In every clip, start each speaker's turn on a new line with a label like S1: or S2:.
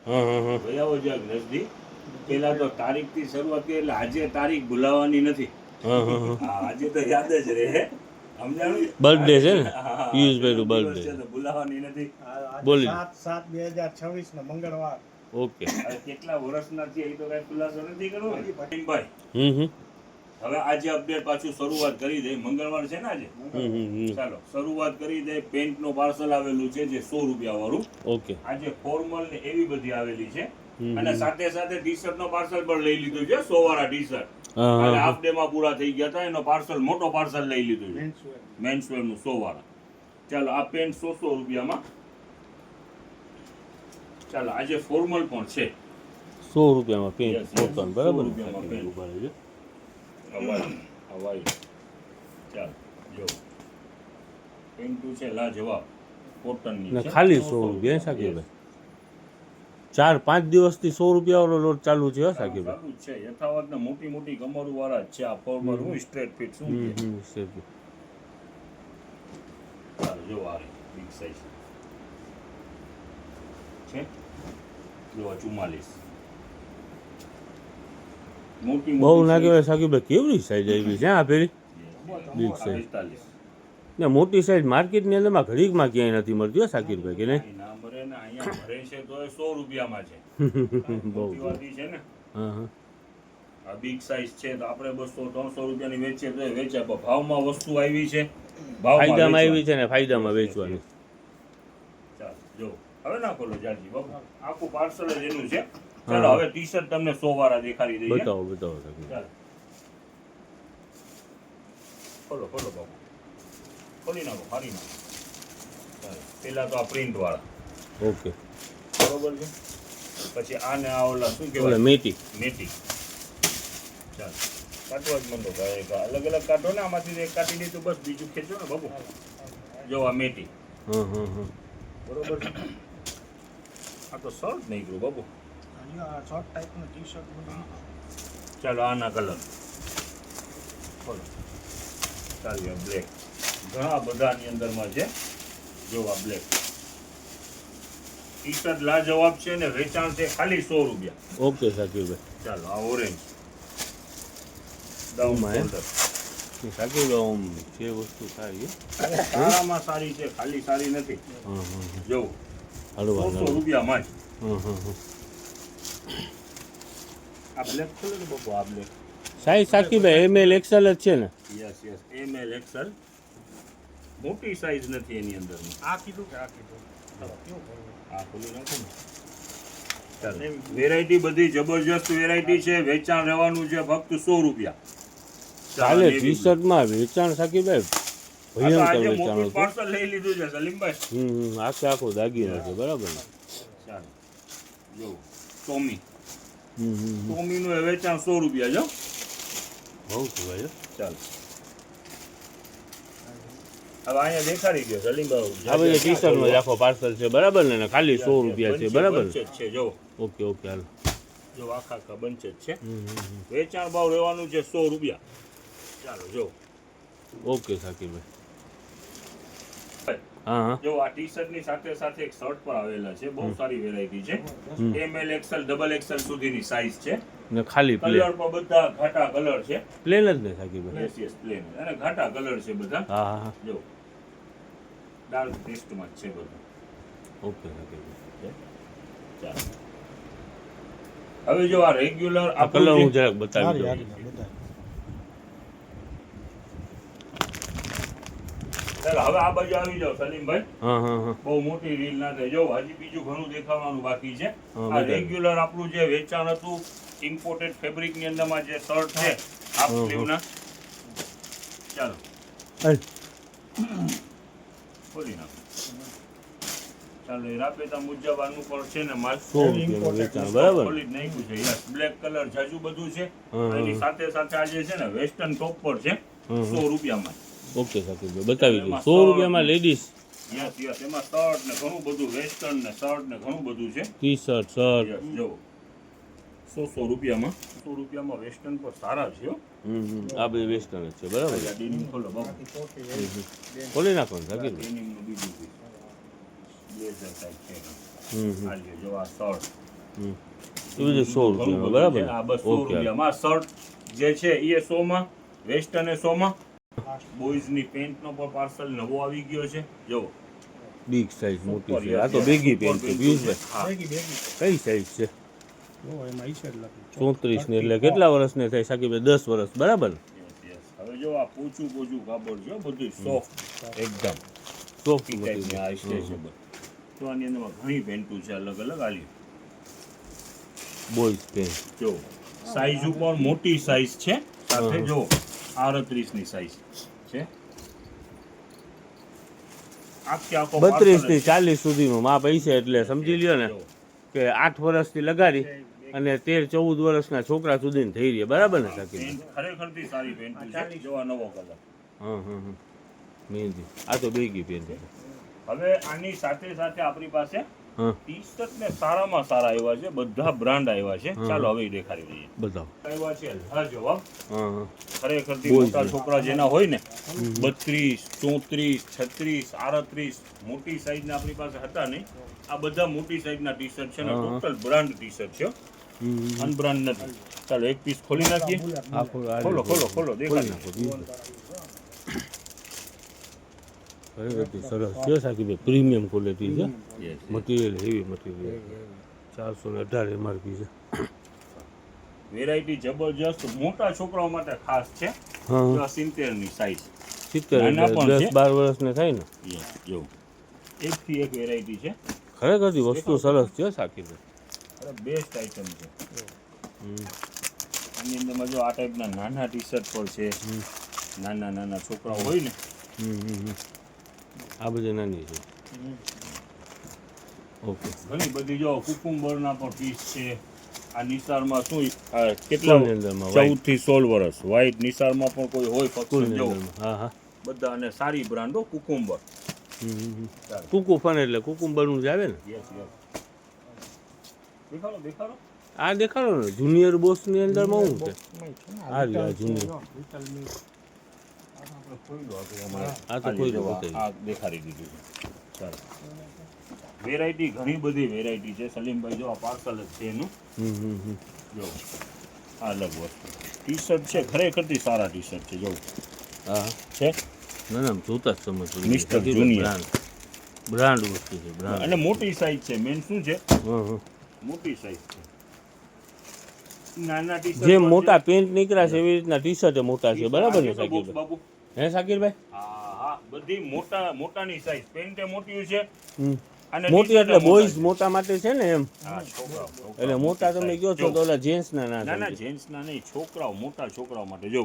S1: ભાઈ આવો જરાક નજદીક. પેલા તો તારીખ થી શરૂઆત કરી એટલે આજે તારીખ ભૂલાવાની નથી. આજે તો યાદ જ રહે. સમજાણું?
S2: બર્થડે છે ને પિયુષભાઈ નું બર્થડે
S1: ભૂલાવાની નથી.
S2: બોલી
S3: 7/7/2026 નો મંગળવાર.
S2: ઓકે.
S1: કેટલા વર્ષના છે એ તો કઈ ખુલાસો નથી કરવો ભાઈ. હવે આજે અપડેટ પાછું શરૂઆત કરી દે. મંગળવાર છે ને આજે. ચાલો શરૂઆત કરી દે. પેન્ટ નો પાર્સલ આવેલું છે જે 100 રૂપિયા વાળું.
S2: ઓકે.
S1: આજે ફોર્મલ ને એવી બધી આવેલી છે અને સાથે સાથે ટી શર્ટ નો પાર્સલ પણ લઈ લીધું છે. 100 વાળા ટી શર્ટ હાફ ડે માં પૂરા થઈ ગયા હતા. એનો પાર્સલ મોટો પાર્સલ લઈ લીધું છે મેન્સવેર નું 100 વાળા. ચાલો આ પેન્ટ 100 રૂપિયામાં. ચાલો આજે ફોર્મલ પણ છે
S2: 100 રૂપિયામાં પેન્ટ કોટન બરાબર.
S1: હવાઈ ચાલો જો પેન્ટું છે લાજવાબ કોટનની છે.
S2: ખાલી 100 રૂપિયા સાકીભાઈ. 4-5 દિવસથી 100 રૂપિયા વાળો લોટ ચાલુ છે સાકીભાઈ.
S1: ચાલુ છે યથાવત ને મોટી મોટી કમરું વાળા જ છે. આ ફોર્મલ હું સ્ટ્રેટ ફિટ શું છે. ચાલો જો આ બિગ સાઈઝ છે જો 44 મોટી
S2: બહુ ના કહેવાય સાકીભાઈ. કેવડી સાઈઝ આવી છે આ પેલી બિગ સાઈઝ
S1: 45
S2: ને મોટી સાઈઝ માર્કેટની અંદરમાં ઘડીકમાં ક્યાંય નથી મળતી હો સાકીરભાઈ કે નહીં.
S1: ના ભરે ને અહીંયા ભરે છે તો 100 રૂપિયામાં છે. મોટી વાતી છે ને. આ બિગ સાઈઝ છે તો આપણે 200-300 રૂપિયાની વેચીએ તો વેચાય. ભાવમાં વસ્તુ આવી છે.
S2: ફાયદામાં આવી છે ને ફાયદામાં વેચવાની.
S1: ચાલો જો હવે ના ખોલો જાજી બાબુ. આખું પાર્સલ જ એનું છે. ચાલો હવે ટી શર્ટ તમને 100 વાળા દેખાડી દઈએ.
S2: બતાવો
S1: ચાલો ખોલો ખોલો બાબુ. ખોલી નાખો ફાડી નાખો. ચાલો પેલા તો આ પ્રિન્ટ વાળા.
S2: ઓકે
S1: બરોબર છે. પછી આને આ ઓલા શું કહેવાય
S2: મેટી.
S1: ચાલો કાઢવા જ મંડો ભાઈ. અલગ અલગ કાઢો ને. આમાંથી એક કાઢી દીધું બસ બીજું ખેંચો ને બાબુ. જો આ મેટી. બરોબર છે. આ તો શર્ટ નીકળ્યું બાબુ.
S3: Short ટાઈપનો T-shirt.
S1: ચાલો આના કલર બોલો. ચાલો બ્લેક. ઘણા બધાની અંદરમાં છે. જો આ બ્લેક ટી શર્ટ લાજવાબ છે ને વેચાણ છે ખાલી 100 રૂપિયા.
S2: ઓકે સાકીરભાઈ.
S1: ચાલો આ ઓરેન્જ ડાઉન
S2: સાકીરભાઈ જે વસ્તુ સારી
S1: સારામાં સારી છે. ખાલી સારી નથી. જો 100 રૂપિયામાં જ. આ બ્લેક કલર બાબુ. આ બ્લેક
S2: સાઈઝ સાકીરભાઈ ML XL જ છે ને.
S1: Yes ML XL. મોટી સાઈઝ નથી એની અંદર.
S3: આ કીધું કે આ કીધું.
S1: આ ખોલી નાખો ને. ચાલો વેરાયટી બધી જબરજસ્ત વેરાયટી છે. વેચાણ રહેવાનું છે ફક્ત 100 રૂપિયા.
S2: ચાલે ટી શર્ટમાં વેચાણ સાકીરભાઈ ભયંકર વેચાણ હતું.
S1: પાર્સલ લઈ લીધું છે સલીમભાઈ.
S2: આખે આખો દાગીના છે બરાબર ને.
S1: ચાલો જો ટોમી. ટોમીનું વેચાણ 100 રૂપિયા જો.
S2: બહુ કહેવાય.
S1: ચાલો હવે અહીંયા દેખાડી ગયો સલીમભાઈ.
S2: આ બધા ટી શર્ટનો જ આખો પાર્સલ છે બરાબર ને. ખાલી 100 રૂપિયા છે બરાબર
S1: છે. જો
S2: ઓકે ઓકે હાલો.
S1: જો આખા બંચ જ છે. વેચાણ ભાવ રહેવાનું છે 100 રૂપિયા. ચાલો જો
S2: ઓકે સાકીરભાઈ. હા
S1: જો આ ટી શર્ટ ની સાથે સાથે એક શર્ટ પર આવેલા છે. બહુ સારી વેરાયટી છે. ML XL ડબલ XL સુધીની સાઈઝ છે.
S2: ને ખાલી પ્લેન.
S1: કલર પણ બધા ઘાટા કલર છે.
S2: પ્લેન જ ને સાકીરભાઈ.
S1: યસ પ્લેન અને ઘાટા કલર છે બધા.
S2: હા
S1: જો ડાર્ક ટેસ્ટમાં છે બધા.
S2: ઓકે સાકીરભાઈ.
S1: ચાલો હવે જો આ રેગ્યુલર
S2: આ કલર હું જરાક બતાવી દઉં.
S1: ચાલો હવે આ બાજુ આવી જાઓ સલીમભાઈ. બહુ મોટી રીલ ના થાય. જો હજી બીજું ઘણું દેખાવાનું બાકી છે. આ રેગ્યુલર આપણું જે વેચાણ હતું ઇમ્પોર્ટેડ ફેબ્રિક ની અંદરમાં જે શર્ટ છે હાફ સ્લીવ ના. ચાલો ખોલી નાખો. ચાલો એ રાબેતા મુજબ આનું પણ છે ને માલ
S2: 100 રૂપિયાનું વેચાણ બરાબર.
S1: ખોલી જ નાખ્યું છે. યસ બ્લેક કલર જાજુ બધું છે. એની સાથે સાથે આ જે છે ને વેસ્ટર્ન ટોપ પર છે 100 રૂપિયામાં.
S2: ઓકે સાકીરભાઈ બતાવી દઉં. 100 રૂપિયામાં લેડીઝ.
S1: યસ એમાં શર્ટ ને ઘણું બધું વેસ્ટર્ન ને શર્ટ ને ઘણું બધું છે.
S2: ટી શર્ટ શર્ટ
S1: જો 100 રૂપિયામાં. 100 રૂપિયામાં વેસ્ટર્ન પર સારા છે.
S2: આ બધી વેસ્ટર્ન જ છે બરાબર.
S1: ડેનિમ ખોલો બાબુ.
S2: ખોલી નાખો ને સાકીરભાઈ.
S1: ડેનિમ નું બીજું બ્લેઝર ટાઈપ છે. આ જો આ શર્ટ
S2: એ બધું 100 રૂપિયામાં બરાબર ને?
S1: આ બસ 100
S2: ઓકે
S1: રૂપિયામાં શર્ટ જે છે એ 100 માં, વેસ્ટર્ન એ 100 માં. બોયઝની પેન્ટનો પણ પાર્સલ નવો આવી ગયો છે જો.
S2: બિગ સાઈઝ મોટી છે. આ તો બેગી પેન્ટ છે પિયુષભાઈ.
S1: હા.
S3: બેગી બેગી
S2: કઈ સાઈઝ છે?
S3: જો એમાં ઈશે જ લખ્યું
S2: 34 ને એટલે કેટલા વર્ષને થાય સાકીબભાઈ? 10 વર્ષ બરાબર ને?
S1: Yes. હવે જો આ પોચું કાપડ છે બધું સોફ્ટ એકદમ
S2: સોફ્ટ
S1: ઈ ટાઈપની આ સ્ટ્રેચેબલ. તો આની અંદરમાં ઘણી પેન્ટો છે અલગ અલગ આલી
S2: બોયઝ પેન્ટ.
S1: જો સાઈઝ ઉપર મોટી સાઈઝ છે સાથે જો 38 ની સાઈઝ છે. આખો
S2: 32 થી 40 સુધીનું માપ હશે એટલે સમજી લ્યો ને
S1: જો.
S2: કે 8 વર્ષથી લગાડી અને 13-14 વર્ષના છોકરા સુધી થઈ રહી બરાબર ને સાકીબ?
S1: પેન્ટ ખરેખરથી સારી પેન્ટ છે જો આ નવો કલર.
S2: હા મહેંદી. આ તો બેગી પેન્ટ છે.
S1: હવે આની સાથે આપણી પાસે
S2: હા
S1: ટી શર્ટ ને સારામાં સારા આવ્યા છે, બધા બ્રાન્ડ આવ્યા છે. ચાલો હવે ઈ દેખાડી દઈએ.
S2: બતાવો.
S1: આવ્યા છે હા જવાબ
S2: હા
S1: ખરેખરથી
S2: બોય
S1: મોટા
S2: છે.
S1: છોકરા જેના હોય ને 32, 34, 36, 38 મોટી સાઈઝના આપણી પાસે હતા નહીં. આ બધા મોટી સાઈઝના ટી શર્ટ છે ને ટોટલ બ્રાન્ડ ટી શર્ટ છે, અનબ્રાન્ડ નથી. ચાલો એક પીસ ખોલી નાખીએ. ખોલો દેખાડી નાખો.
S2: ખરેખરથી સરસ છે સાકીબભાઈ. પ્રીમિયમ ક્વોલિટી છે.
S1: Yes.
S2: Material heavy material. 418 MRP છે.
S1: વેરાયટી જબરજસ્ત મોટા છોકરાઓ માટે ખાસ છે.
S2: હા
S1: જો આ 70 ની સાઈઝ
S2: 70
S1: નાના પણ છે.
S2: 10-12 વર્ષને થાય ને.
S1: જો એકથી એક વેરાયટી છે.
S2: ખરેખરથી વસ્તુ સરસ છે સાકીબભાઈ.
S1: અરે બેસ્ટ આઈટમ છે. આની અંદરમાં જો આ ટાઈપના નાના ટી શર્ટ પણ છે. નાના છોકરાઓ હોય ને
S2: આ બધી નાની છે. ઓકે.
S1: ઘણી બધી જો કુકુંબરના પણ પીસ છે. આ નિસારમાં શું કેટલા
S2: સ્કૂલની અંદરમાં white.
S1: 14 થી 16 વર્ષ વ્હાઈટ નિસારમાં પણ કોઈ હોય
S2: સ્કૂલની
S1: ફક્ત જો
S2: અંદરમાં. હા
S1: બધા અને સારી બ્રાન્ડો કુકુંબર.
S2: કુકુ ફન એટલે કુકુંબરનું જ આવે ને.
S1: યસ દેખાડો
S2: આ દેખાડો ને જુનિયર બોસની અંદરમાં શું છે? આ રહ્યા જુનિયર. આ તો કોઈ બતાવી.
S1: આ દેખાડી દીધું છે. ચાલો વેરાયટી ઘણી બધી વેરાયટી છે સલીમભાઈ. જો આ પાર્સલ જ છે એનું. જો આ અલગ વસ્તુ ટી શર્ટ છે ખરેખરથી સારા ટી શર્ટ છે. જો
S2: હા
S1: છે
S2: ના ના જોતા જ સમજ પડી.
S1: Mr. Junior.
S2: બ્રાન્ડ વસ્તુ છે બ્રાન્ડ.
S1: અને મોટી સાઈઝ છે. મેન શું છે
S2: હા
S1: મોટી સાઈઝ છે. નાના ટી
S2: જે મોટા પેન્ટ નીકળ્યા છે એવી રીતના ટી શર્ટ મોટા છે બરાબર ને સાકીરભાઈ?
S1: બાબુ
S2: હે સાકીરભાઈ?
S1: હા બધી મોટાની સાઈઝ પેન્ટ એ મોટી છે. અને
S2: મોટી
S1: t-shirt
S2: એટલે
S1: મોટા
S2: બોયઝ
S1: છે.
S2: મોટા માટે છે ને એમ.
S1: હા છોકરાઓ
S2: એટલે મોટા તમે કહો છો તો ઓલા જેન્ટ્સ ના ના
S1: ના
S2: સમજે.
S1: જેન્ટ્સના નહીં છોકરાઓ મોટા છોકરાઓ માટે જો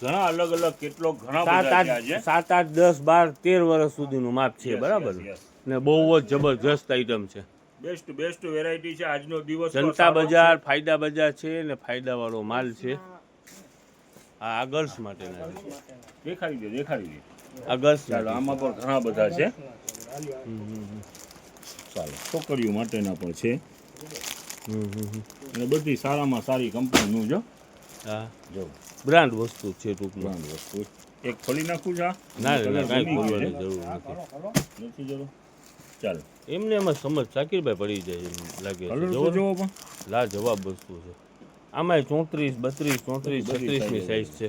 S1: ઘણા અલગ કેટલો ઘણા બધા ત્યાં છે.
S2: 7, 8, 10, 12, 13 વર્ષ સુધીનું માપ છે
S1: Yes,
S2: બરાબર
S1: yes, yes.
S2: ને બહુ જ જબરજસ્ત આઈટમ છે.
S1: બેસ્ટ વેરાયટી છે. આજનો દિવસ પણ
S2: જનતા
S1: સારો
S2: બજાર ફાયદા બજાર છે ને ફાયદા વાળો માલ છે. આ ગર્લ્સ માટેના છે.
S1: છે. દેખાડી દે
S2: આ ગર્લ્સ
S1: ચાલો આમાં પણ ઘણા બધા છે. ચાલો છોકરીઓ માટેના પણ છે. અને બધી સારામાં સારી કંપનીનું જો
S2: હા
S1: જો
S2: બ્રાન્ડ વસ્તુ છે ટૂંકમાં.
S1: બ્રાન્ડ વસ્તુ એક ખોલી નાખું છે.
S2: ના
S1: કલર
S2: ના કાંઈ
S1: ગમી ગયો
S2: ખોલવાની
S1: છે?
S2: જરૂર નથી.
S1: નથી જરૂર. ચાલો
S2: એમને એમાં સમજ સાકીરભાઈ પડી જાય એમ લાગે છે.
S1: કલર
S2: જોવો
S1: તો
S2: ને.
S1: જોવો પણ
S2: લા જવાબ વસ્તુ છે. આમાંય 34, 32, 34, 36 ની સાઈઝ છે.